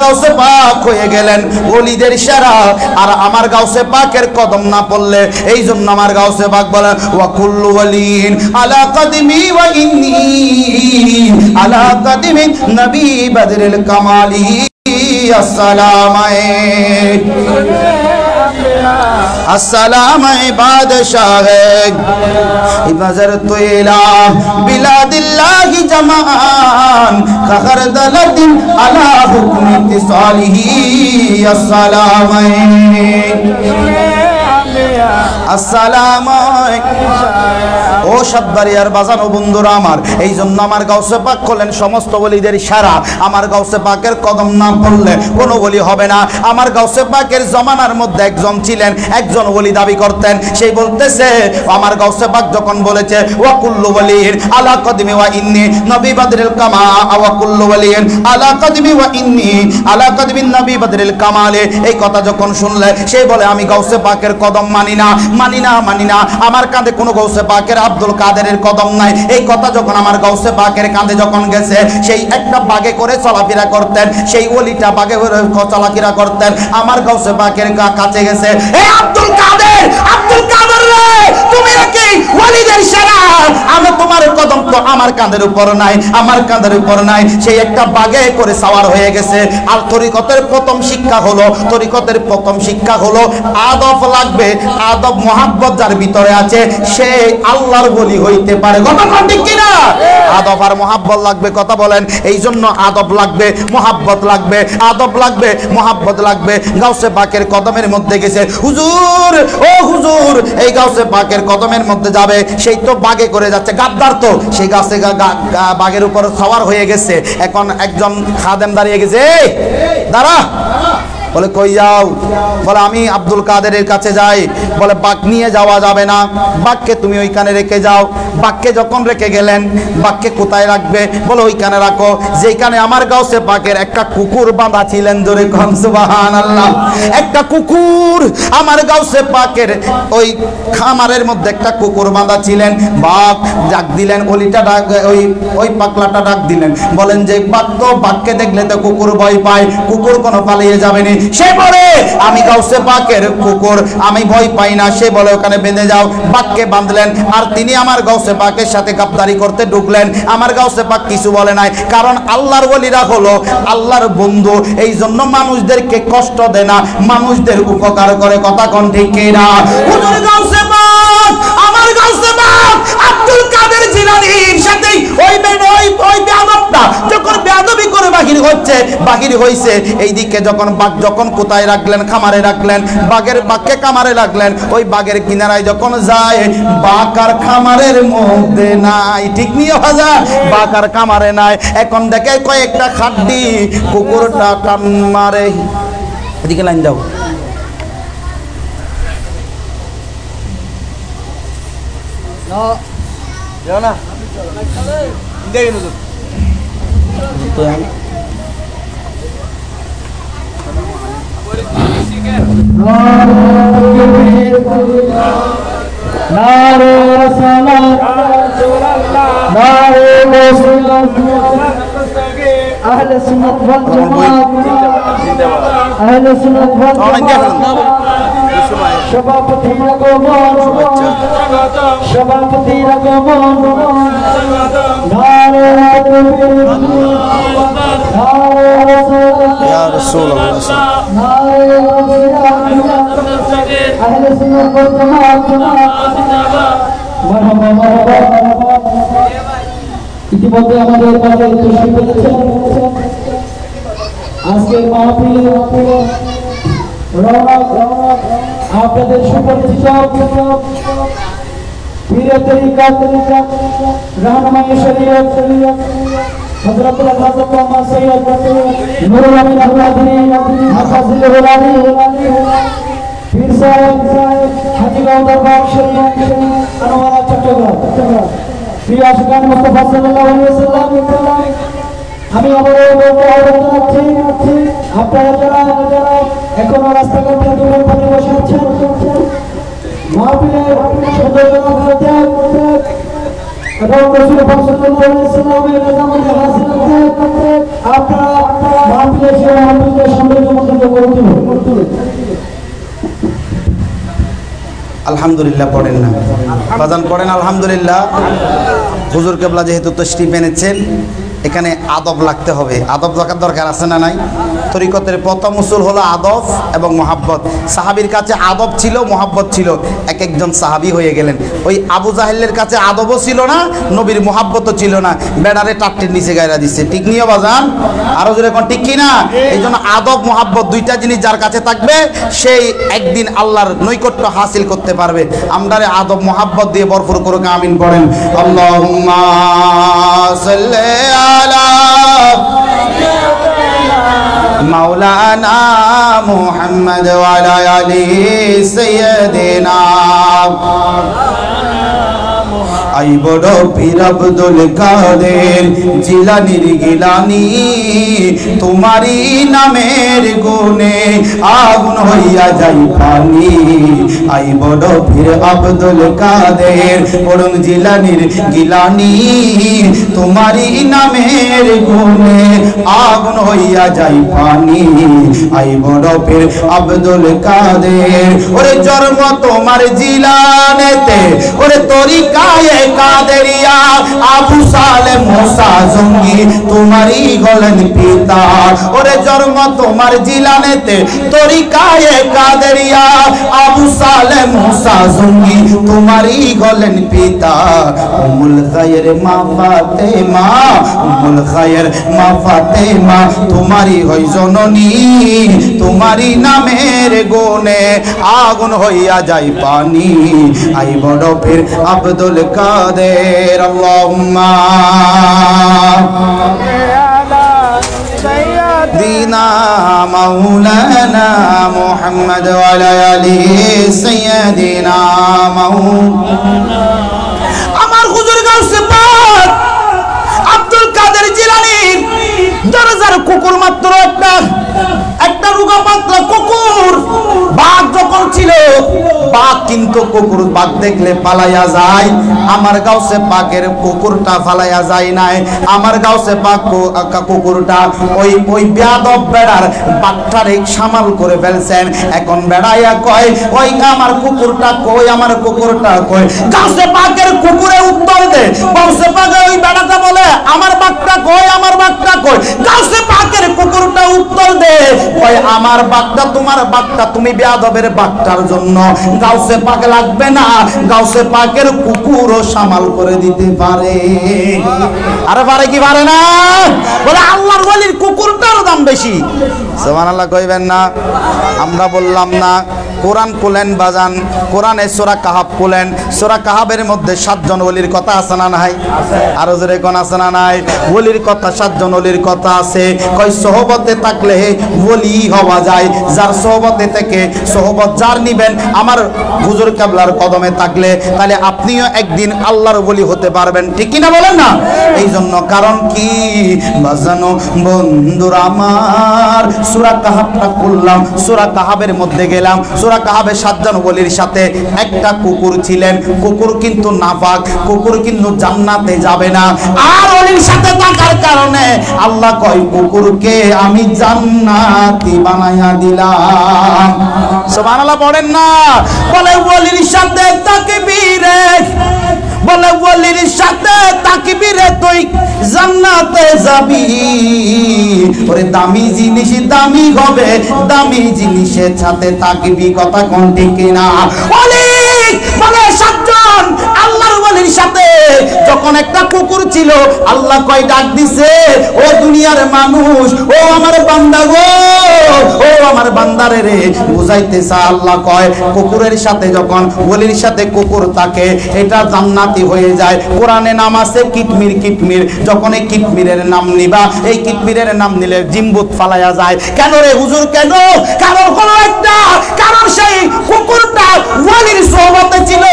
গাউসে পাক হয়ে গেলেন ওলিদের সেরা। আর আমার গাউসে পাকের কদম না পড়লে, এই জন্য আমার গাউসে পাক বলেন ওয়া কুল্লু ওয়ালিন আলা কদমি ওয়া ইন্নী আলা কদমি নবী বদরুল কামালি। السلام بادشاہ نظر تو الہ بلاد اللہ جمان خردلت علی حکم اتصالہ السلام আসসালামু আলাইকুম। ও সাতবাড়িয়ার বাজানো বন্ধুরা আমার, এই জন্য আমার গাউসে পাক হলেন সমস্ত ওলিদের সারা। আমার গাউসে পাকের কদম না পড়লে কোনো ওলি হবে না। আমার গাউসে পাকের জমানার মধ্যে একজন ছিলেন, একজন ওলি দাবি করতেন। সেই বলতেছে আমার গাউসে পাক যখন বলেছে ওয়া কুল্লু ওয়ালিন আলা কদমি ওয়া ইন্নী নবী বদরুল কামা ওয়া কুল্লু ওয়ালিন আলা কদমি ওয়া ইন্নী আলা কদমি নবী বদরুল কামালে, এই কথা যখন শুনলে সেই বলে আমি গাউসে পাকের কদম মানি না, মানি না, মানি না। আমার কাঁধে কোনো গাউসে পাকের আব্দুল কাদেরের কদম নাই। এই কথা যখন আমার গাউসে পাকের কাঁধে যখন গেছে, সেই একটা বাগে করে চলাফেরা করতেন, সেই ওলিটা বাগে করে চলাফেরা করতেন। আমার গাউসে পাকের কাছে গেছে, এই আব্দুল কাদের, আব্দুল কাদের রে, তুমি নাকি ওলিদের সেরা? আমি তোমার কদম তো আমার কাঁধের উপর নাই, আমার কাঁধের উপর নাই। সেই একটা বাগে করে সাওয়ার হয়ে গেছে। আর তরিকতের প্রথম শিক্ষা হলো, তরিকতের প্রথম শিক্ষা হলো আদব লাগবে। আদব মোহাব্বত যার ভিতরে আছে সে আল্লাহর ওলি হইতে পারে। কথা ঠিক কিনা? আদব আর মোহাব্বত লাগবে, কথা বলেন। এই জন্য আদব লাগবে, মোহাব্বত লাগবে, আদব লাগবে, মোহাব্বত লাগবে। গাউসে পাকের কদমের মধ্যে গেছে, হুজুর ও হুজুর, এই গাউসে পাকের কদমের মধ্যে যাবে, সেই তো বাগে করে যাচ্ছে, গাদ্দার তো, সেই গাছে বাগের উপর সওয়ার হয়ে গেছে। এখন একজন খাদেম দাঁড়িয়ে গেছে, এই দাঁড়া। বলে কই যাও? বলে আমি আব্দুল কাদেরের কাছে যাই। বলে বাঘ নিয়ে যাওয়া যাবে না, বাঘকে তুমি ওইখানে রেখে যাও। বাঘকে যখন রেখে গেলেন, বাঘকে কোথায় রাখবে? বলে ওইখানে রাখো যেখানে আমার গাউসে পাকের একটা কুকুর বাঁধা ছিলেন। জোরে কম সুবহানাল্লাহ। একটা কুকুর আমার গাউসে পাকের ওই খামারের মধ্যে একটা কুকুর বাঁধা ছিলেন। বাঘ ডাক দিলেন, ওলিটা ডাক, ওই পাগলাটা ডাক দিলেন। বলেন যে বাঘ তো, বাঘকে দেখলে তো কুকুর ভয় পায়, কুকুর কোনো পালিয়ে যাবে না। সে বলে আমি গাউসে পাকের কুকুর, আমি ভয় পাই না। সে বলে ওখানে বেঁধে যাও। বাঘকে বাঁধলেন আর তিনি আমার গাউসে পাকের সাথে গাদ্দারি করতে ঢুকলেন। আমার গাউসে পাক কিছু বলে নাই, কারণ আল্লাহর ওলিরা হলো আল্লাহর বন্ধু। এই জন্য মানুষদেরকে কষ্ট দেয় না, মানুষদের উপকার করে। কথা কোন ঠিক কিনা? হুজুর গাউসে পাক, আমার গাউসে পাক আব্দুল কাদের জিলানীর সাথে ওই বেয়াদবটা যখন বেয়াদবি করে বাহির হচ্ছে, বাহির হইছে এইদিকে যখন বাঘ যখন কোথায় রাখলেন? খামারে রাখলেন। বাঘকে খামারে রাখলেন। ওই বাঘের কিনারায় যখন যায়, বাঘ আর খামারের মধ্যে নাই। ঠিক নিয়ে ভাজা, বাঘ আর খামারে নাই। এখন দেখে কয়েকটা খাড্ডি, কুকুরটা টান মারে। এদিকে লাইন দাও। না আহলে সুন্নাত ওয়াল জামাত, আহলে সুন্নাত ওয়াল জামাত। সভাপতি আগমন, সভাপতি আগমন, নারে তাকবীর, নারে ইয়া রাসূলুল্লাহ, নারে আহলে সুন্নাত ওয়াল জামাত। মারহাবা মারহাবা। ইতিমধ্যে আমাদের মাঝে তশরিফ এনেছেন আজকের মাহফিল রওনক, আপনাদের সুপরিচিত পীরে তরিকত রাহনুমায়ে শরীয়ত হযরতুল হাজরত মুহাম্মদ সৈয়দ নুরুল আমিন আহমদী হাফিজুহুল আলী পীর সাহেব হাজী দরবার শরীফ আনোয়ারা চট্টগ্রাম। প্রিয় আশিকান মুস্তাফা সাল্লাল্লাহু আলাইহি ওয়াসাল্লাম, আমি আবারও বলতে আহ্বান জানাচ্ছি, আপনারা যারা এখনো রাস্তাঘাটে দূরের পাশে বসে আছেন, মাহফিলের সৌন্দর্য করতে এবং রাসূল সাল্লাল্লাহু আলাইহি ওয়াসাল্লামের নামাজে হাজির হতে আপনারা মাহফিলে এসে মাহফিলকে সৌন্দর্যমণ্ডিত করে তুলুন। আলহামদুলিল্লাহ পড়েন না বাজান, পড়েন আলহামদুলিল্লাহ। হুজুর কেবলা যেহেতু তশরিফ এনেছেন, এখানে আদব লাগতে হবে। আদব রাখার দরকার আছে না নাই? তরিকতের প্রথম উসুল হলো আদব এবং মহাব্বত। সাহাবীর কাছে আদব ছিল, মহাব্বত ছিল, এক একজন সাহাবী হয়ে গেলেন। ওই আবু জাহেলের কাছে আদবও ছিল না, নবীর মহাব্বতও ছিল না, বেড়ারে টাট্টির নিচে গায়রা দিচ্ছে। ঠিক নিয়ে বাজান, আরো জোরে কোন ঠিক কিনা? এই জন্য আদব মহাব্বত দুইটা জিনিস যার কাছে থাকবে, সেই একদিন আল্লাহর নৈকট্য হাসিল করতে পারবে। আমরারে আদব মহাব্বত দিয়ে ভরপুর করুক, আমিন পড়েন। আল্লাহুম্মা সাল্লি আলা মাওলানা মুহাম্মদ ওয়া আলা আলি সাইয়্যিদিনা আই বড় পীর আব্দুল কাদের জিলানির গিলানি, তোমারি নামের গুণে আগুন হইয়া যাই পানি। আই বড় পীর আব্দুল কাদের বরং জিলানির গিলানি, তোমারি নামের গুণে আগুন হইয়া যাই পানি। আই বড় পীর আব্দুল কাদের, ওরে জন্ম তোমার জিলানেতে, ওরে তরিকায়ে কাদেরিয়া, আবু সালেম মুসা জঙ্গি তোমারই গলেন পিতা। ওরে জন্ম তোমার জিলানেতে, তরিকায়ে কাদেরিয়া, আবু সালেম মুসা জঙ্গি তোমারই গলেন পিতা। উম্মুল খায়ের মা ফাতেমা, উম্মুল খায়ের মা ফাতেমা তোমারই হই জননী, তোমারই নামের গুণে আগুন হইয়া যায় পানি। আই বড় পীর আব্দুল কাদের, আল্লাহুম্মা দিনা মাওলানা মুহাম্মদ ওয়া আলা আলি সাইয়্যিদিনা মাওলানা। আমার হুজুর গাউসে পাক আব্দুল কাদের জিলানীর দরজার কুকুর মাত্র একটা রুগা মাত্র কুকুর। বাঘ যখন ছিল, বাঘ কিন্তু কুকুর বাঘ দেখলে পালাইয়া যায়। আমার গাউসে পাকের কুকুরটা পালাইয়া যায় নাই। আমার গাউসে পাক কুকুরটা ওই বেয়াদব বেড়ার বাঘটারে সামাল করে ফেলছেন। এখন বেড়াইয়া কয়, ওই আমার কুকুরটা কই, আমার কুকুরটা কই। গাউসে পাকের কুকুরে উত্তর দে, গাউসে পাকের ওই বেড়াটা বলে আমার বাঘটা কই, আমার বাঘটা কই। গাউসে পাকের কুকুরটা উত্তর দে, কয় আমার বাঘটা তোমার বাঘটা, তুমি বেয়াদবের বাঘটার জন্য গাউসে পাক লাগবে না, গাউসে পাকের কুকুরও সামাল করে দিতে পারে। আরে পারে কি পারে না? বলে আল্লাহর ওলির কুকুরটার দাম বেশি। সুবহানাল্লাহ কইবেন না? আমরা বললাম না কোরআন খুলেন বাজান, কোরআনে সূরা কাহাব খুলেন, সূরা কাহাবের মধ্যে 7 জন ওলির কথা আছে না নাই? আরো জোরে কোন আছে না নাই? ওলির কথা 7 জন ওলির কথা আছে। কই সোহবতে থাকলে ওলি হওয়া যায়। যার সোহবতে থেকে সোহবত যার নিবেন, আমার হুজুর কেবলার কদমে থাকলে, তাহলে আপনিও একদিন আল্লাহর ওলি হতে পারবেন। ঠিক কি না বলেন না? এই জন্য কারণ কি বাজানো বন্ধুরা আমার, সূরা কাহাবটা খুললাম, সূরা কাহাবের মধ্যে গেলাম। সূরা কাহাবে 7 জন ওলির সাথে একটা কুকুর ছিলেন। কুকুর কিন্তু নাপাক, কুকুর কিন্তু জান্নাতে যাবে না। আর ওলির সাথে থাকার কারণে আল্লাহ কয় কুকুরকে আমি জান্নাতি বানাইয়া দিলাম। সুবহানাল্লাহ পড়েন না? বলে ওলির সাথে তাকবীরে, বলে ওলির সাথে তাকবীরে তুই জান্নাতে যাবি। ওরে দামি জিনিস দামি হবে, দামি জিনিসের সাথে তাকবি, কথা কোন ঠিক কিনা? ওলি বলে 7 জন আল্লাহর ওলির সাথে যখন একটা কুকুর ছিল, আল্লাহ কয় ডাক দিছে, ও দুনিয়ার মানুষ, ও আমার বান্দা গো, ও আমার বান্দারে রে, বুঝাইতেছে আল্লাহ কয় কুকুরের সাথে যখন ওলির সাথে কুকুর থাকে, এটা জান্নাতি হয়ে যায়। কোরআনে নাম আছে কিতমির, কিতমির। যখন এই কিতমিরের নাম নিবা, এই কিতমিরের নাম নিলে জিম্বুত ফালাইয়া যায়। কেন রে হুজুর কেন? কারণ হলো একটা, কারণ সেই কুকুরটা ওলির সোহবতে ছিল।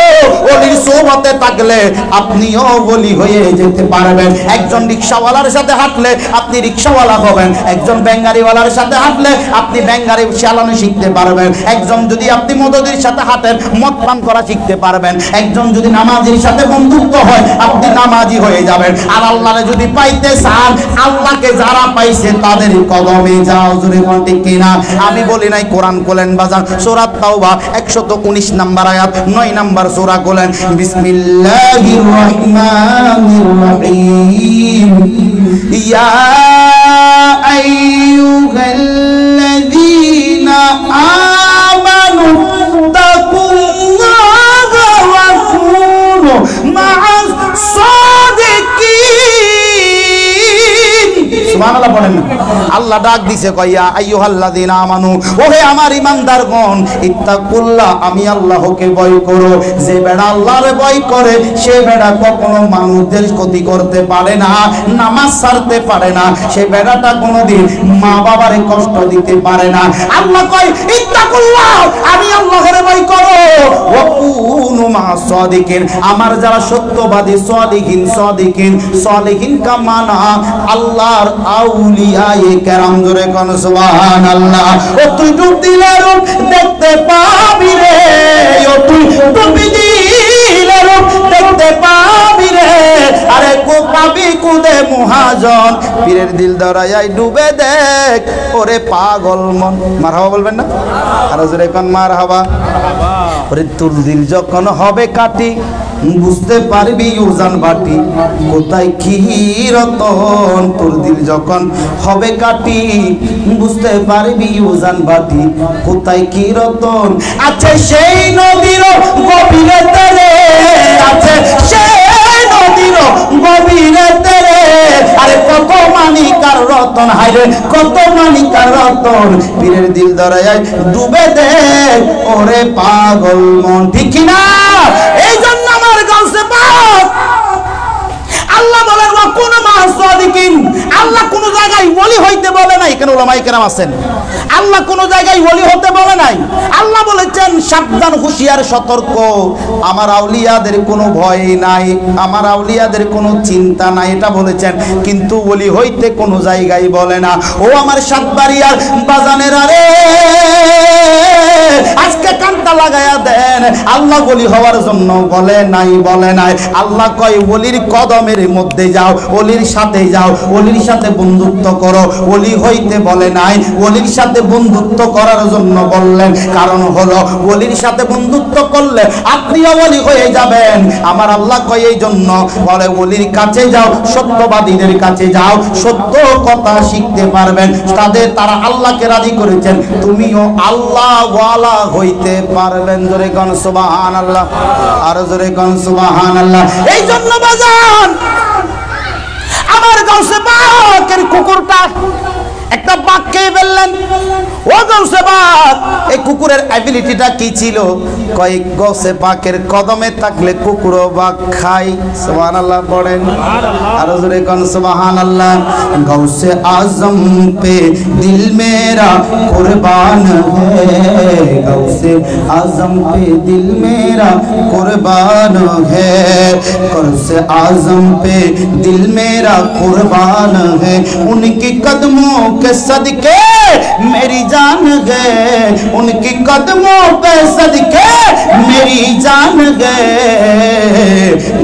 ওলির সোহবতে থাকলে আপনিও ওলি হয়ে যেতে পারবেন। একজন রিকশাওয়ালার সাথে হাঁটলে আপনি রিকশাওয়ালা হবেন, একজন ব্যাঙ্গারিওয়ালার সাথে হাঁটলে আপনি ব্যাঙ্গারি গাড়ি চালানো শিখতে পারবেন, একজন যদি আপনি মদদের সাথে হাঁটেন মদ পান করা শিখতে পারবেন, একজন যদি নামাজের সাথে বন্ধুত্ব হয় আপনি নামাজি হয়ে যাবেন। আর আল্লাহরে যদি পাইতে চান, আল্লাহকে যারা পাইছে তাদের কদমে যাও। জোরে কোন ঠিক কিনা? আমি বলি নাই, কোরআন খোলেন বাজান, সূরা তাওবা 119 নাম্বার আয়াত 9 নাম্বার সূরা খোলেন। বিসমিল্লাহির রহমানির রহিম। ইয়া আইয়ুহাল্লাযীনা আমানু তাকুল্লাহা ওয়া কুনু মা'আস সাদিকিন। সুবহানাল্লাহ বলেন না? আল্লাহ ডাক দিছে কইয়া আইয়ুহাল্লাযীনা আমানু, ওহে আমার ঈমানদারগণ, ইত্তাকুল্লাহ, আমি আল্লাহকে ভয় করো। যে বেড়া আল্লাহরে ভয় করে সে বেড়া কখনো মানুষদের ক্ষতি করতে পারে না, নামাজ ছাড়তে পারে না, সে বেড়াটা কোনোদিন মা বাবারে কষ্ট দিতে পারে না। আল্লাহ কয় ইত্তাকুল্লাহ, আমি আল্লাহরে ভয় করো। ওয়া কুনু মা'আস সাদিকিন, আমার যারা সত্যবাদী সাদিকিন কামানা আল্লাহর আউলিয়ায়ে কেরাম। জোরে কোন সুবহানাল্লাহ। ও তুই ডুব দিলে রূপ দেখতে পাবি রে, ও তুই ডুব দিলে রূপ দেখতে পাবি রে, আরে কো পাবি কুদে মহাজন, পীরের দিল ধরাই ডুবে দেখ ওরে পাগল মন। মারহাবা বলবেন না? আর জোরে কোন মারহাবা। ওরে তোর দিল যখন হবে কাটি বুঝতে পারবি উজান বাটি, কোথায় কি রতন। তোর দিল যখন হবে কাটি বুঝতে পারবি উজান বাটি, কোথায় কি রতন। আছে সেই নদীর গভীরে তেরে, আছে সেই নদীর গভীরে তেরে, আরে কত মানিকার রতন, হায়রে কত মানিকার রতন। পীরের দিল ধরায় ডুবে দেখ ওরে পাগল মন। ঠিক না? এই জন্য আমার গাউসে পাক আল্লাহ বলেন ওয়া কুনু মা'আস সাদিকিন। আল্লাহ কোন জায়গায় ওলি হইতে বলে নাই। এখানে উলামায়ে কেরাম আছেন, আল্লাহ কোন জায়গায় ওলি হতে বলে নাই। আল্লাহ বলেছেন সাবধান, হুঁশিয়ার, সতর্ক, আমার আউলিয়াদের কোনো ভয় নাই, আমার আউলিয়াদের কোনো চিন্তা নাই, এটা বলেছেন। কিন্তু ওলি হইতে কোনো জায়গায় বলে না। ও আমার সাতবাড়িয়ার বাজানেরা রে, আজকে কানটা লাগায়া দেন। আল্লাহ ওলি হওয়ার জন্য বলে নাই, বলে নাই। আল্লাহ কয় ওলির কদমের মধ্যে যাও, ওলির সাথে যাও, ওলির সাথে বন্ধুত্ব করো। ওলি হইতে বলে নাই, ওলির সাথে বন্ধুত্ব করার জন্য বললেন। কারণ হলো ওলির সাথে বন্ধুত্ব করলে আপনিও ওলি হয়ে যাবেন। আমার আল্লাহ কয় এই জন্য বলে ওলির কাছে যাও, সত্যবাদীদের কাছে যাও, সত্য কথা শিখতে পারবেন। তারা আল্লাহকে রাজি করেছেন, তুমিও আল্লাহ ওয়ালা হইতে পারবেন। জোরে কোন সুবহানাল্লাহ, আর জোরে কোন সুবহানাল্লাহ। এই জন্য বাজান আমার গাউসে পাকের কুকুরটা একটা বাঘ খেয়ে ফেললেন। ও গাউসে পাক, এই কুকুরের অ্যাবিলিটিটা কি ছিল? কয়েক গাউসে পাকের কদমে থাকলে কুকুরও বাঘ খায়। সুবহানাল্লাহ পড়েন, আর জোরে কোন সুবহানাল্লাহ। গাউসে আজম পে দিল মেরা কুরবান है, গাউসে আজম পে দিল মেরা কুরবান है, গাউসে आजम पे दिल मेरा कुर्बान है, उनकी कदमों के सदके मेरी जान गए, उनकी कदमों पे सदके मेरी जान गए,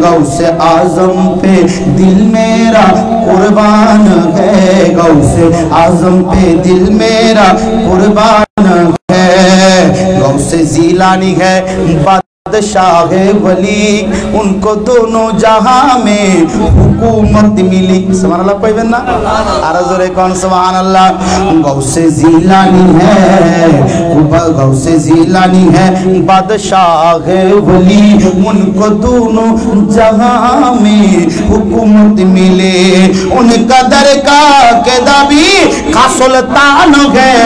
गौसे आजम पे दिल मेरा कुर्बान है, गौसे आजम पे दिल मेरा कुर्बान है, गौसे जीलानी है बादशाह वली, उनको दोनों जहां में हुकूमत मिली। सुभान अल्लाह पढ़ें ना, आरज़ कौन सुभान अल्लाह। गौसे जीलानी है, गौसे जीलानी है बादशाह वली, उनको दोनों जहां में हुकूमत मिले, उनका दरगाह के दाबी का सुल्तान है,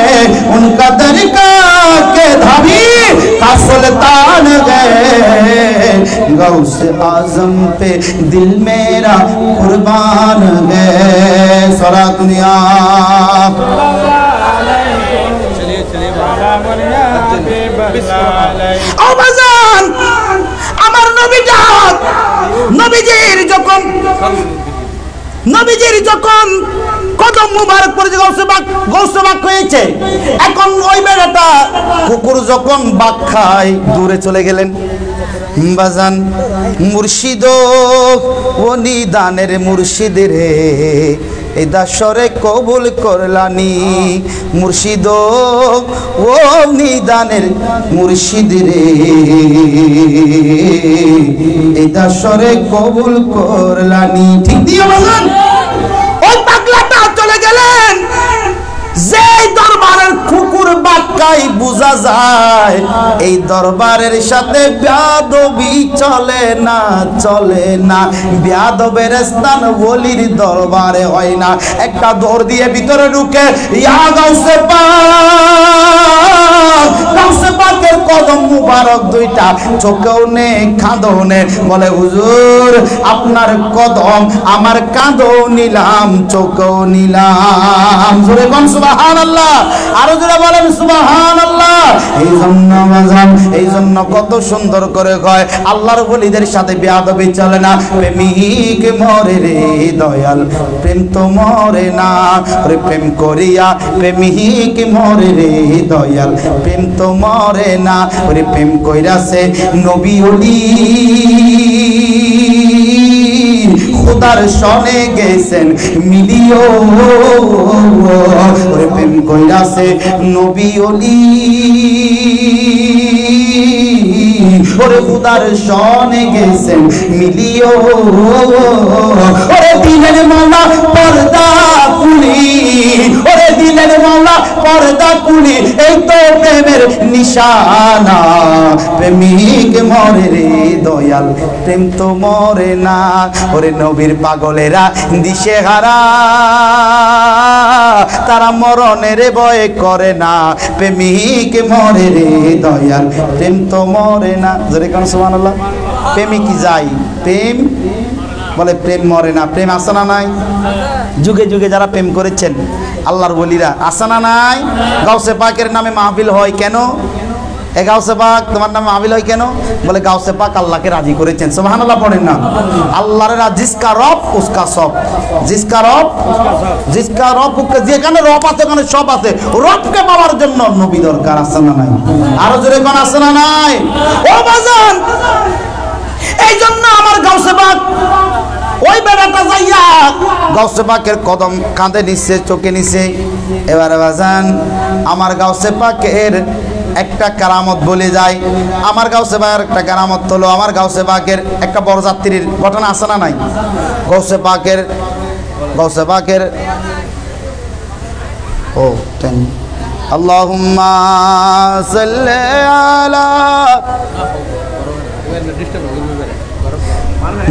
उनका दरगाह के दाबी का सुल्तान है, गौसे आजम पे दिल मेरा कुर्बान है। सरा दुनिया আমার নবীজির যখন কদম মুবারক পড়েছে, গৌসে পাক হয়েছে। এখন ওই বেড়াটা কুকুর যখন বাক খায় দূরে চলে গেলেন। বাজান মুর্শিদ ও নিদানের মুর্শিদ রে, এই দাসরে কবুল করলানি। মুর্শিদ ও নিদানের মুর্শিদ রে, এই দাসরে কবুল করলানি। ঠিক দিয়ে বাজান ওই পাগলাটা চলে গেলেন। যে দরবারের কুকুর বাক্কাই বোঝা যায় এই দরবারের সাথে বেয়াদবি চলে না, চলে না। বেয়াদবের স্থান ওলির দরবারে হয় না। একটা দৌড় দিয়ে ভিতরে ঢুকে ইয়া গাউসে পাক, গাউসে পাকের কদম মুবারক দুইটা, চোখেও নে কাঁদও নে। বলে হুজুর আপনার কদম আমার কাঁদও নিলাম, চোখেও নিলাম। জোরে বল সুবহানাল্লাহ, আরো জোরে বলেন সুবহানাল্লাহ। এই জন্য কত সুন্দর করে কয় আল্লাহর ওলিদের সাথে বেয়াদবি চলে না। প্রেমিক মরে রে দয়াল, প্রেম তো মরে না। ওরে প্রেম করিয়া প্রেমিক মরে রে দয়াল, প্রেম তো মরে না। ওরে প্রেম কইরাছে নবী ওলি, খোদার সনে গেছেন মিলিও। ওরে প্রেম কইরাছে নবী ওলি, ওরে খোদার সনে গেছেন মিলিও। ওরে দিনের মাওলা পর্দা কুলি, ওরে দিনের মাওলা পর্দা কুলি, এই তো প্রেমের নিশানা। প্রেমিক মরে রে দয়াল, প্রেম তো মরে না। ওরে নবীর পাগলেরা দিশে হারা, তারা মরণের ভয় করে না। প্রেমিক মরে রে দয়াল, প্রেম তো মরে না। জোরে কোন সুবহানাল্লাহ। প্রেমে কি যায়? প্রেম বলে প্রেম মরে না। প্রেম আছে না নাই? যুগে যুগে যারা প্রেম করেছেন আল্লাহর ওলিরা, আছে না নাই? গাউসে পাকের নামে মাহফিল হয় কেন? এ গাউসে পাক তোমার নামে মাহফিল হয় কেন? বলে গাউসে পাক আল্লাহকে রাজি করেছেন। সুবহানাল্লাহ পড়েন না? আল্লাহর জিসকা রব উসকা সব, জিসকা রব জিসকা রব, যেখানে রব আছে ওখানে সব আছে। রবকে পাওয়ার জন্য নবী দরকার, আছে না নাই? আরো জোরে কোন আছে না নাই? ও বাজান, এই জন্য আমার গাউসে পাক ওই বেড়াটা যাইয়া গাউসে পাকের কদম কাঁধে নিচ্ছে, চোখে নিচ্ছে। এবারে বাজান আমার গাউসে পাকের একটা কারামত বলে যায়। আমার গাউসে পাকের একটা কারামত হলো, আমার গাউসে পাকের একটা বরযাত্রীর ঘটনা আছে না নাই? গাউসে পাকের ও টেন আল্লাহুম্মা সাল্লি আলা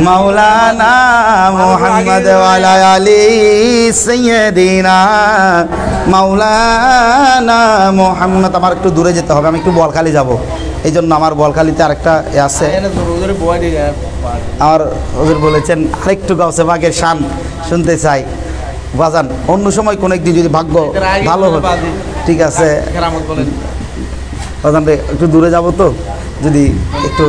মাওলানা মুহাম্মদ ওয়া আলা আলি সাইয়্যিদিনা মাওলানা মুহাম্মদ। আমার একটু দূরে যেতে হবে, আমি একটু বলখালি যাব, এই জন্য আমার বলখালিতে আরেকটা আছে। আমার হুজুর বলেছেন আরেকটু গাউসে পাকের শান শুনতে চাই। বাজান অন্য সময় কোন একদিন যদি ভাগ্য ভালো হয়, ঠিক আছে বাজান রে, একটু দূরে যাব তো, যদি একটু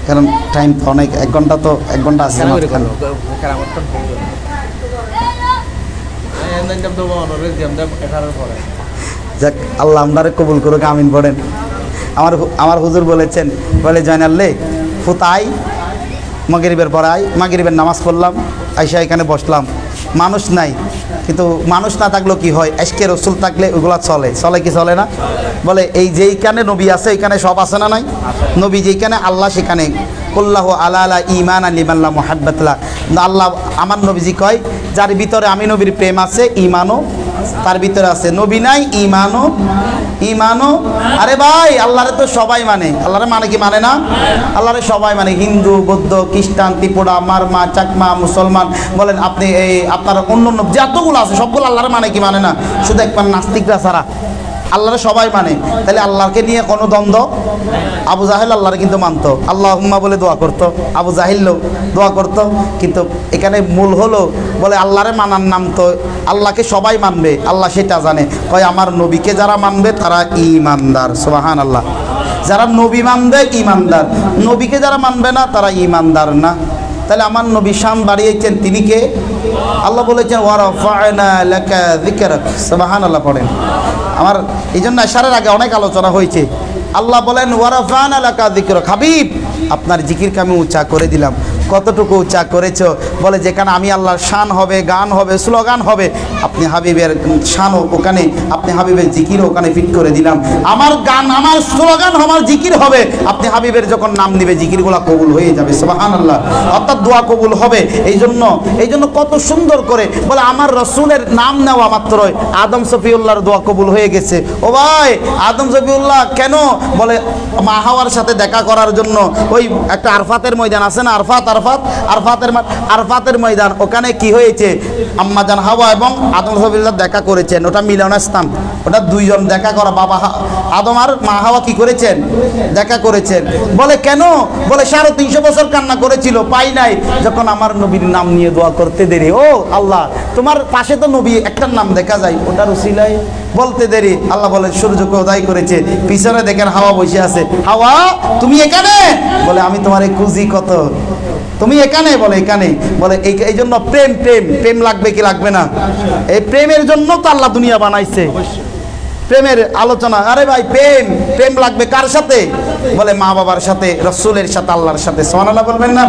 কারণ টাইম তো অনেক, 1 ঘন্টা তো 1 ঘন্টা আছে। যাক আল্লাহ আপনারে কবুল করুক, আমিন পড়েন। আমার হুজুর বলেছেন, বলে জয়নাল্লে ফুতাই মাগরিবের পড়াই, মাগরিবের নামাজ পড়লাম, আইসা এখানে বসলাম, মানুষ নাই। কিন্তু মানুষ না থাকলেও কি হয়, আজকে রসুল থাকলে ওগুলা চলে, চলে কি চলে না? বলে এই যেইখানে নবী আছে ওইখানে সব আছে না নাই? নবী যেইখানে আল্লাহ সেখানে। কুল্লাহু আলা আলা ঈমান লিমাল্লাহ মুহাব্বাতুল্লাহ। আল্লাহ আমার নবীজি কয় যার ভিতরে আমি নবীর প্রেম আছে, ঈমানও তার ভিতরে আছে। নবী নাই, ঈমানও। আরে ভাই আল্লাহরে তো সবাই মানে, আল্লাহরে মানে কি মানে না? আল্লাহরে সবাই মানে, হিন্দু, বৌদ্ধ, খ্রিস্টান, ত্রিপুরা, মারমা, চাকমা, মুসলমান বলেন আপনি, এই আপনার অন্য অন্য যতগুলো আছে সবগুলো আল্লাহরে মানে কি মানে না? শুধু একবার নাস্তিকরা ছাড়া আল্লাহরে সবাই মানে। তাহলে আল্লাহকে নিয়ে কোনো দ্বন্দ্ব? আবু জাহেল আল্লাহরে কিন্তু মানতো, আল্লাহুম্মা বলে দোয়া করতো। আবু জাহিলও দোয়া করতো। কিন্তু এখানে মূল হলো বলে আল্লাহরে মানার নাম তো আল্লাহকে সবাই মানবে, আল্লাহ সেটা জানে। কয় আমার নবীকে যারা মানবে তারা ঈমানদার। সুবহানাল্লাহ। যারা নবী মানবে ঈমানদার, নবীকে যারা মানবে না তারা ঈমানদার না। তাহলে আমার নবী শান বাড়িয়েছেন তিনি কে? আল্লাহ বলেছেন ওয়ারাফা'না লাকা যিকরাক, সুবহানাল্লাহ পড়েন। আমার এই জন্য আশারের আগে অনেক আলোচনা হয়েছে। আল্লাহ বলেন ওয়ারাফা'না লাকা যিকরাক, হাবিব আপনার জিকিরকে আমি উঁচা করে দিলাম। কতটুকু উঁচা করেছো? বলে যেখানে আমি আল্লাহর শান হবে, গান হবে, স্লোগান হবে, আপনি হাবিবের শানও ওখানে, আপনি হাবিবের জিকিরও ওখানে ফিট করে দিলাম। আমার গান, আমার স্লোগান, আমার জিকির হবে, আপনি হাবিবের যখন নাম নিবে জিকিরগুলো কবুল হয়ে যাবে, সুবহানাল্লাহ, অর্থাৎ দোয়া কবুল হবে। এই জন্য কত সুন্দর করে বলে আমার রসুলের নাম নেওয়া মাত্রই আদম শফিউল্লাহর দোয়া কবুল হয়ে গেছে। ও ভাই, আদম শফিউল্লাহ কেন? বলে মা হাওয়ার সাথে দেখা করার জন্য ওই একটা আরফাতের ময়দান আছে না, আরফাতের ময়দান, ওখানে কি হয়েছে? আম্মা জান হাওয়া এবং আদম শফিউল্লাহ দেখা করেছেন। ওটা মিলনের স্থান, ওটা দুইজন দেখা করা, বাবা আদম আর মা হাওয়া কি করেছেন? দেখা করেছেন। বলে কেন? বলে 350 বছর কান্না করেছিল, পাই নাই। যখন আমার নবীর নাম নিয়ে দোয়া করতে দেরি, ও আল্লাহ তোমার পাশে তো নবী একটার নাম দেখা যায়, ওটার উসিলায় বলতে দেরি। আল্লাহ বলে সূর্যকে উদয় করেছে, পিছনে দেখেন হাওয়া বসে আছে। হাওয়া তুমি এখানে? বলে আমি তোমারে খুঁজি কত, তুমি এখানে? বলে এখানে। বলে এই জন্য প্রেম লাগবে কি লাগবে না? এই প্রেমের জন্য তো আল্লাহ দুনিয়া বানাইছে, প্রেমের আলোচনা। আরে ভাই প্রেম লাগবে কার সাথে? বলে মা বাবার সাথে, রসুলের সাথে, আল্লাহর সাথে, সুবহানাল্লাহ বলবেন না?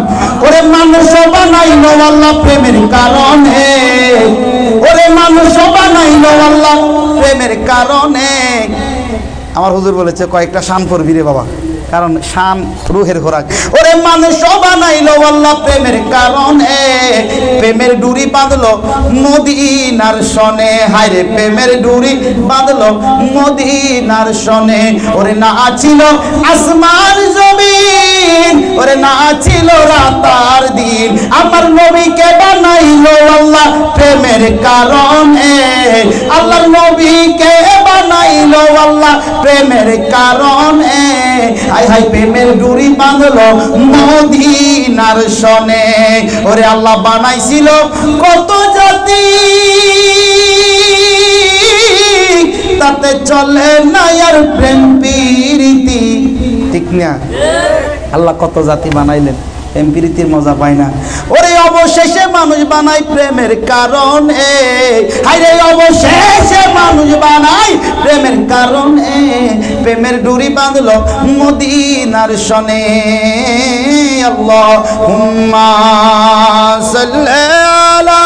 ওরে মানুষ বানাইলো আল্লাহ প্রেমের কারণে, ওরে মানুষ বানাইলো আল্লাহ প্রেমের কারণে। আমার হুজুর বলেছে কয়েকটা শান পড়বি রে বাবা, কারণ শান রুহের খোরাক। ওরে মানুষ বানাইলো আল্লাহ প্রেমের কারণে, প্রেমের ডুরি বাঁধলো মদিনার সনে, হায় রে প্রেমের ডুরি বাঁধলো মদিনার সনে। ওরে না ছিল আসমান জমিন, ওরে না ছিল রাত আর দিন, আমার নবীকে বানাইলো আল্লাহ প্রেমের কারণে, আল্লাহর নবীকে বানাইলো আল্লাহ প্রেমের কারণে। হাই হাই প্রেমের ডুরি বাঁধলো মদিনার সনে। ওরে আল্লাহ বানাইছিল কত জাতি, তাতে চলে না আর প্রেম প্রীতি, ঠিক না? আল্লাহ কত জাতি বানাইলেন, প্রেম প্রীতির মজা পায় না। ওরে অবশেষে মানুষ বানাই প্রেমের কারণে, হায়রে অবশেষে মানুষ বানাই প্রেমের কারণে, প্রেমের ডুরি বাঁধলো মদিনার সনে। আল্লাহুম্মা সাল্লি আলা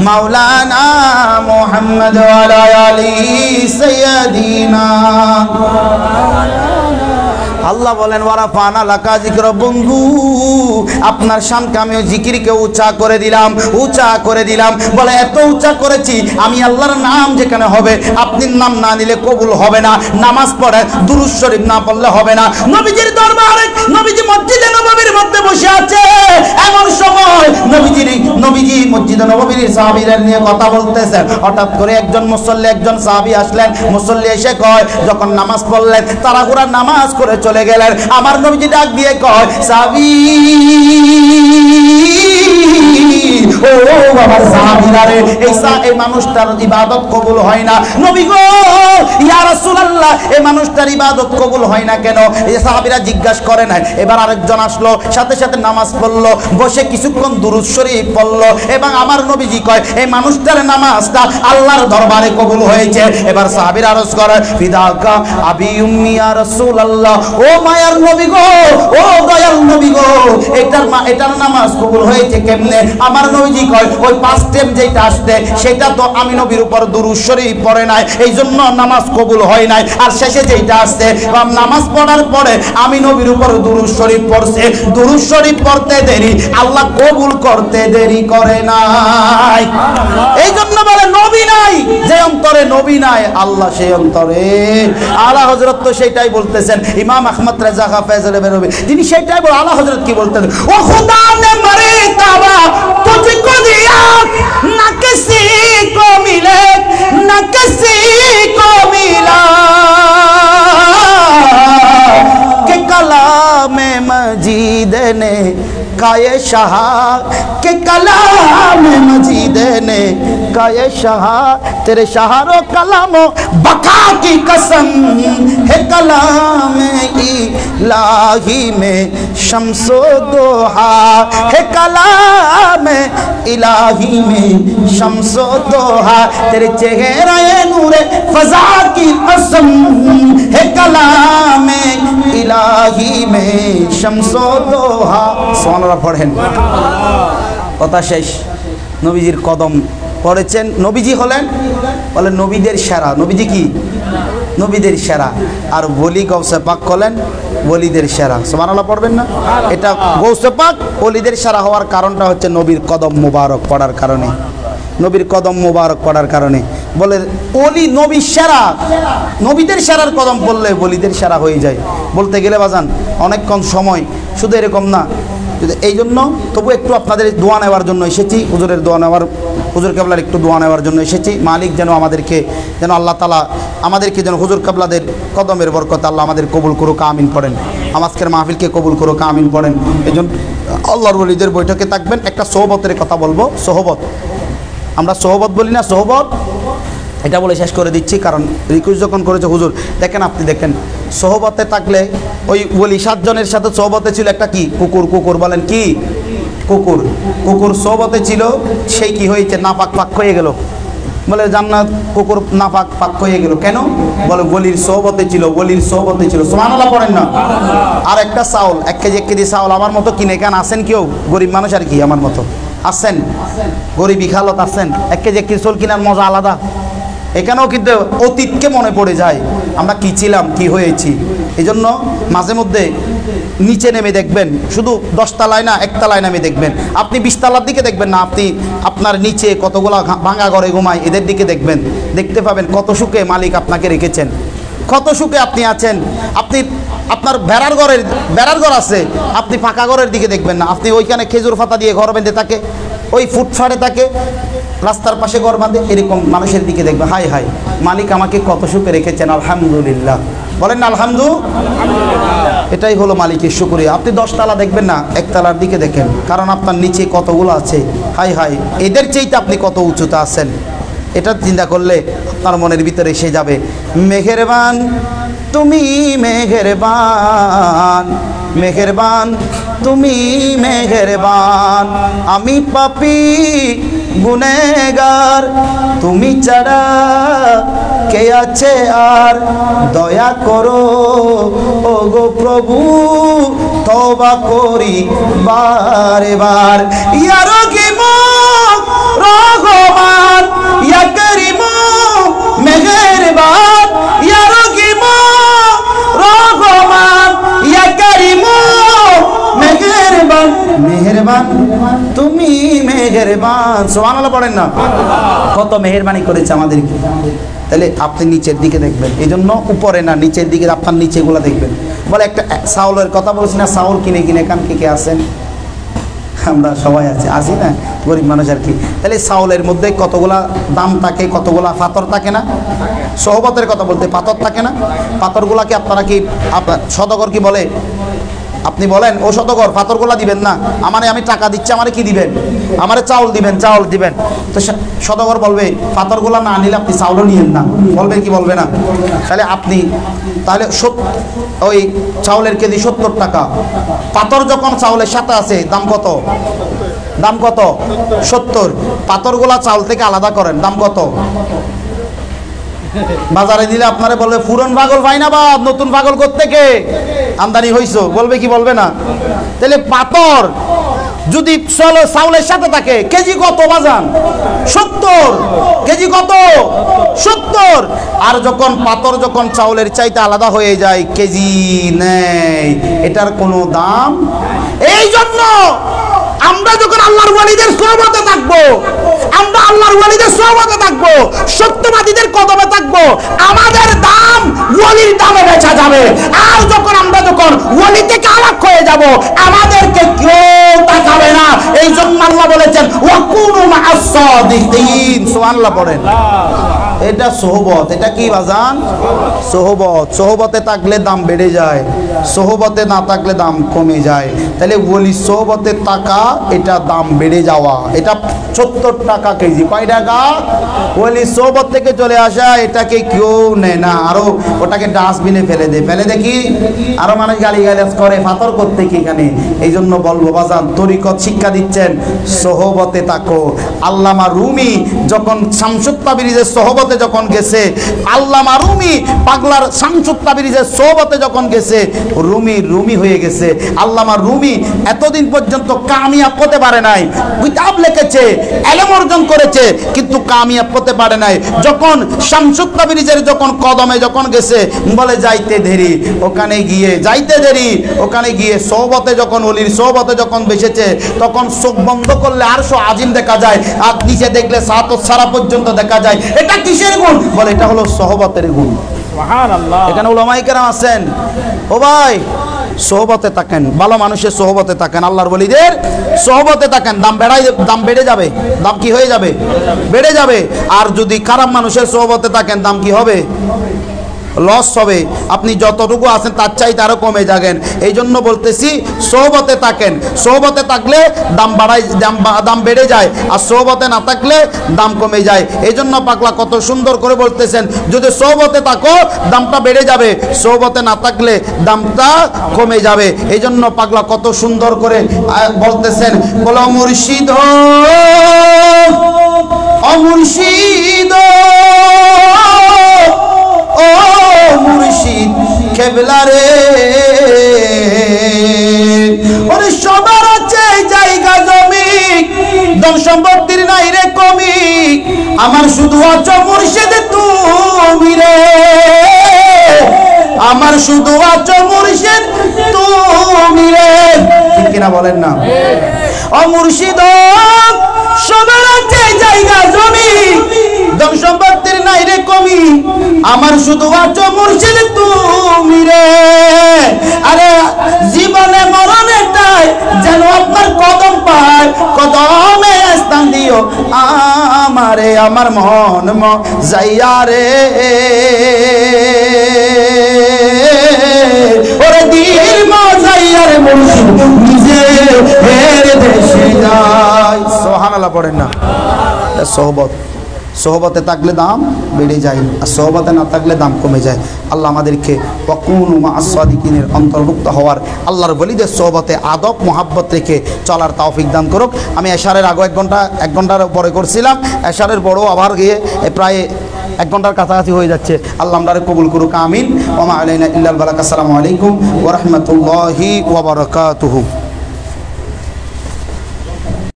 মাওলানা মুহাম্মদ ওয়া আলা আলি সাইয়্যিদিনা। আল্লাহ বলেন ওয়ারাফা'না লাকা যিকরা, বন্ধু আপনার শানকে আমি জিকিরকে উঁচা করে দিলাম, উঁচা করে দিলাম। বলে এত উঁচা করেছি আমি আল্লাহর নাম যেখানে হবে, আপনি নাম না নিলে কবুল হবে না। নামাজ পড়ে দুরূদ শরীফ না পড়লে হবে না। নবীজির দরবারে, নবীজি মসজিদে নববীর মধ্যে বসে আছে, এমন সময় নবীজি মসজিদে নববীর সাহাবীদের নিয়ে কথা বলতেছেন। হঠাৎ করে একজন মুসল্লি, একজন সাহাবী আসলেন। মুসল্লি এসে কয়, যখন নামাজ পড়লেন তাড়াহুড়া নামাজ করে চলে গেলেন। আমার নবীজি ডাক দিয়ে কয়, সাহাবী ও আমার সাহাবীরা রে, এই মানুষটার ইবাদত কবুল হয় না। নবী গো ইয়া রাসূলুল্লাহ, এই মানুষটার ইবাদত কবুল হয় না কেন? এই সাহাবীরা জিজ্ঞাসা করে নাই। এবার আরেকজন আসলো, সাথে সাথে নামাজ পড়লো, বসে কিছুক্ষণ দুরূদ শরীফ পড়লো, এবং আমার নবীজি কয় এই মানুষটার নামাজটা আল্লাহর দরবারে কবুল হয়েছে। এবার সাহাবীরা আরজ করে, ফিদাকা আবি উম্মি ইয়া রাসূলুল্লাহ, ও মায়ার নবী গো, ও দয়াল নবী গো, এটার নামাজ কবুল হয়েছে কেমনে? আমার নবীজি কয়, ওই 5 টাইম যেটা আসছে সেটা তো আমি নবীর উপর দুরূদ শরীফ পড়ে নাই, এই জন্য নামাজ কবুল হয় নাই। আর শেষে যেটা আসছে, নামাজ পড়ার পরে আমি নবীর উপর দুরূদ শরীফ পড়ছে, দুরূদ শরীফ পড়তে দেরি, আল্লাহ কবুল করতে দেরি করে নাই। এই জন্য বলে নবী নাই যে অন্তরে, নবী নাই আল্লাহ সেই অন্তরে। আলা হযরত তো সেটাই বলতেছেন, ইমাম আহমদ রেজা খা ফয়জলে বেরবে, তিনি সেটাই বল। আলা হযরত কি বলতেন, ও খুদা নে মরে তাবা তুঝকো দিয়া, না কিসি কো মিলে, না কিসি কো মিলা, কে কালামে মজিদ নে কায়ে শাহ, কে কালামে মজিদ নে का ये शाह तेरे शहारो कलामो बका की कसम है कलाम इलाही में शम्सो दोहा है कलाम इलाही में शम्सो दोहा तेरे चेहरा नूरे फजा की कसम है कलाम इलाही में शम्सो दोहा। सुबहानाल्लाह पढ़ेन। কথা শেষ। নবীজির কদম পড়েছেন। নবীজি হলেন বলে নবীদের সেরা। নবীজি কি? নবীদের সেরা। আর ওলি গৌসে পাক হলেন ওলিদের সেরা। সুবহানাল্লাহ পড়বেন না? এটা গৌসে পাক ওলিদের সেরা হওয়ার কারণটা হচ্ছে নবীর কদম মুবারক পড়ার কারণে। নবীর কদম মুবারক পড়ার কারণে বলে ওলি নবীর সেরা। নবীদের সেরার কদম পড়লে ওলিদের সেরা হয়ে যায়। বলতে গেলে বাজান অনেকক্ষণ সময়, শুধু এরকম না। এই জন্য তবু একটু আপনাদের দোয়া নেওয়ার জন্য এসেছি, হুজুরের দোয়া নেওয়ার, হুজুর কেবলার একটু দোয়া নেওয়ার জন্য এসেছি। মালিক যেন আমাদেরকে, যেন আল্লাহ তাআলা আমাদেরকে যেন হুজুর কেবলাদের কদমের বরকতে আল্লাহ আমাদের কবুল করুক, আমিন পড়েন। আজকের মাহফিলকে কবুল করুক, আমিন পড়েন। এই জন্য আল্লাহর ওলিদের বৈঠকে থাকবেন। একটা সোহবতের কথা বলবো। সোহবত, আমরা সোহবত বলি না, সোহবত এটা বলে শেষ করে দিচ্ছি, কারণ রিকোয়েস্ট যখন করেছে হুজুর। দেখেন, আপনি দেখেন সোহবতে থাকলে ওই ওলি 7 জনের সাথে সোহবতে ছিল একটা কি কুকুর। কুকুর বলেন কি? কুকুর। কুকুর সোহবতে ছিল, সেই কি হয়েছে? নাপাক পাক হয়ে গেল। বলে জান্নাত কুকুর নাপাক পাক হয়ে গেল কেন? বলে ওলির সোহবতে ছিল, ওলির সোহবতে ছিল। সুবহানাল্লাহ পড়েন না? আর একটা চাউল, 1 কেজি 1 কেজি চাউল আমার মতো কিনে কেন আসেন কেউ? গরিব মানুষ আর কি আমার মতো আসেন, গরিবী খালত আসেন। 1 কেজি 1 কেজি চাউল কেনার মজা আলাদা। এখানেও কিন্তু অতীতকে মনে পড়ে যায়, আমরা কি ছিলাম, কি হয়েছি। এই জন্য মাঝে মধ্যে নিচে নেমে দেখবেন, শুধু 10 তলায় না, 1 তলায় নেমে দেখবেন। আপনি 20 তলার দিকে দেখবেন না, আপনি আপনার নিচে কতগুলো ভাঙা ঘরে ঘুমায় এদের দিকে দেখবেন, দেখতে পাবেন কত সুখে মালিক আপনাকে রেখেছেন, কত সুখে আপনি আছেন। আপনি আপনার বেড়ার ঘর আছে, আপনি ফাঁকা ঘরের দিকে দেখবেন না, আপনি ওইখানে খেজুর পাতা দিয়ে ঘর বেঁধে থাকে, ওই ফুটফাটে থাকে, রাস্তার পাশে ঘর বাঁধে, এরকম মানুষের দিকে দেখবে। হাই হাই, মালিক আমাকে কত সুখে রেখেছেন, আলহামদুলিল্লাহ বলেন না আলহামদুলিল্লাহ। এটাই হলো মালিকের শুকরিয়া। আপনি 10 তলা দেখবেন না, 1 তলার দিকে দেখেন, কারণ আপনার নিচে কতগুলো আছে। হাই হাই, এদের চাইতে আপনি কত উঁচুতে আছেন, এটা চিন্তা করলে আপনার মনের ভিতরে এসে যাবে। মেহেরবান তুমি মেহেরবান, মেহেরবান তুমি মেহেরবান, আমি পাপী গুনেগার, তুমি ছাড়া কে আছে আর, দয়া করো ও গো প্রভু, তওবা করি বারে বার। ইয়া রহিম রহমান, ইয়া করিম মেহেরবান, ইয়া রহিম রহমান, ইয়া করিম মেহেরবান, মেহেরবান তুমি মেহেরবান। সুবহানাল্লাহ পড়েন না? কত মেহেরবানি করেছে আমাদেরকে। তাহলে আপনি নিচের দিকে দেখবেন, এই জন্য উপরে না নিচের দিকে, আপনার নিচেগুলো দেখবেন। বলে একটা চাউলের কথা বলছি না, চাউল কিনে কিনে কান কে আছেন? আমরা সবাই আছি না, গরিব মানুষ আর কি। তাহলে চাউলের মধ্যে কতগুলা দাম থাকে, কতগুলা পাথর থাকে না? সোহবতের কথা বলতে পাথর থাকে না? পাথরগুলাকে আপনারা কি সদগর কি বলে? আপনি বলেন ও সদগর পাথরগুলা দিবেন না, আমারে আমি টাকা দিচ্ছি, আমারে কি দিবেন? আমারে চাউল দিবেন, চাউল দিবেন। তো সদগর বলবে পাথরগুলা না নিলে আপনি চাউলও নিয়েন না, বলবে কি বলবে না? তাহলে আপনি তাহলে ওই চাউলের কেজি 70 টাকা, পাথর যখন চাউলের সাথে আছে দাম কত? দাম কত? 70। পাথরগুলা চাউল থেকে আলাদা করেন, দাম কত? বাজারে দিলে আপনারা বলবে পুরন পাগল পাই না, বা নতুন পাগল কোত্থেকে আমদানি হইছো, বলবে কি বলবে না? তাহলে পাথর যদি চাউলের সাথে থাকে কেজি কত বাজান? 70 কেজি কত? 70। আর যখন পাথর যখন চাউলের চাইতে আলাদা হয়ে যায়, কেজি নেই, এটার কোনো দাম। এই জন্য আমরা যখন আল্লাহর ওয়ালিদের সোহবতে থাকবো, আমরা আল্লাহর ওয়ালিদের সোহবতে থাকবো, সত্যবাদীদের কদমে থাকবো, আমাদের দাম ওয়ালির দামে বেচা যাবে। আর যখন আমরা ওয়ালি থেকে আলাদা হয়ে যাব, আমাদেরকে কেউ তাকাবে না। এই জন্য আল্লাহ বলেছেন ওয়াকুনু মা'আস সাদিকিন। সুবহানাল্লাহ পড়েন। এটা সোহবত। এটা কি বাজান? সোহবত। সোহবতে থাকলে দাম বেড়ে যায়, সোহবতে না থাকলে দাম কমে যায়। তাহলে বলি সোহবতে টাকা, এটা দাম বেড়ে যাওয়া, এটা 70 টাকা কেজি। কয় টাকা? বলি সোহবত থেকে চলে আসা, এটাকে কেউ নেয় না, আরো ওটাকে ডাস্টবিনে ফেলে দেয়। ফেলে দেখি আরো মানুষ গালিগালাজ করে, পাথর করতে কি এখানে। এই জন্য বলবো বাজান, তরিকত শিক্ষা দিচ্ছেন সোহবতে থাকো। আল্লামা রুমি যখন শামসুত তাবরিজের সোহবতে যখন গেছে, আল্লামা রুমি পাগলার শামসুত তাবরিজের সোহবতে যখন গেছে, রুমি হয়ে গেছে। আল্লামা রুমি এতদিন পর্যন্ত কামিয়াব হতে পারে নাই, কিতাব লিখেছে, ইলম অর্জন করেছে, কিন্তু কামিয়াব হতে পারে নাই। যখন শামসুত তাবরিজের যখন কদমে যখন গেছে, বলে যাইতে দেরি, ওখানে গিয়ে যাইতে দেরি, ওখানে গিয়ে সোহবতে যখন ওলির সোহবতে যখন বসেছে, তখন চোখ বন্ধ করলে আরশো আজিম দেখা যায়, আর নিচে দেখলে সাতত সারা পর্যন্ত দেখা যায়। এটা কিসের গুণ? বলে এটা হলো সোহবতের গুণ। সুবহানাল্লাহ। এখানে উলামায়ে কেরাম আছেন, ও ভাই সোহবতে থাকেন, ভালো মানুষের সোহবতে থাকেন, আল্লাহর ওলিদের সোহবতে থাকেন, দাম বেড়ে যাবে। দাম কি হয়ে যাবে? বেড়ে যাবে। আর যদি খারাপ মানুষের সোহবতে থাকেন, দাম কি হবে? লস হবে। আপনি যতটুকু আছেন তার চাইতে আরো কমে যাবেন। এই জন্য বলতেছি সোহবতে থাকেন। সোহবতে থাকলে দাম বেড়ে যায়, আর সোহবতে না থাকলে দাম কমে যায়। এই জন্য পাগলা কত সুন্দর করে বলতেছেন, যদি সোহবতে থাকো দামটা বেড়ে যাবে, সোহবতে না থাকলে দামটা কমে যাবে। এই জন্য পাগলা কত সুন্দর করে বলতেছেন, বলো মুর্শিদ ও মুর্শিদ ও মুর্শিদ কেবলা রে, ওরে সবার আছে জায়গা জমি, ধন সম্পত্তির নাই রে কমি, আমার শুধু আছো মুর্শিদ তুমি রে, আমার শুধু আছো মুর্শিদ তুমি রে। ঠিক কিনা বলেন না? ও মুর্শিদ সবার আছে জায়গা জমি, ধন সম্পত্তির নাই রে কমি, আমার শুধু আছো মুর্শিদ তুমি রে। আরে জীবনে মরণেটাই যেন আপনার কদম পায়, কদমে স্থান দিও আমারে, আমার মন যাইয়া রে, ওরে দিল মজাইয়া রে মুর্শিদ নিজে হের দেশে যায়। সুবহানাল্লাহ পড়েন না? সোহবত, সোহবতে থাকলে দাম বেড়ে যায়, আর সোহবতে না থাকলে দাম কমে যায়। আল্লাহ আমাদেরকে ওয়াকুনু মা'আস সাদিকিনের অন্তর্ভুক্ত হওয়ার, আল্লাহর ওলিদের সোহবতে আদব মোহাব্বত রেখে চলার তৌফিক দান করুক। আমি এশারের আগে এক ঘন্টার পরে করছিলাম, এশারের বড় আবার গিয়ে প্রায় 1 ঘন্টার কাছাকাছি হয়ে যাচ্ছে। আল্লাহ আমরারে কবুল করুক, আমিন। ওয়া মা আলাইনা ইল্লাল বালাগ। আসসালামু আলাইকুম ওয়া রাহমাতুল্লাহি ওয়া বারাকাতুহু।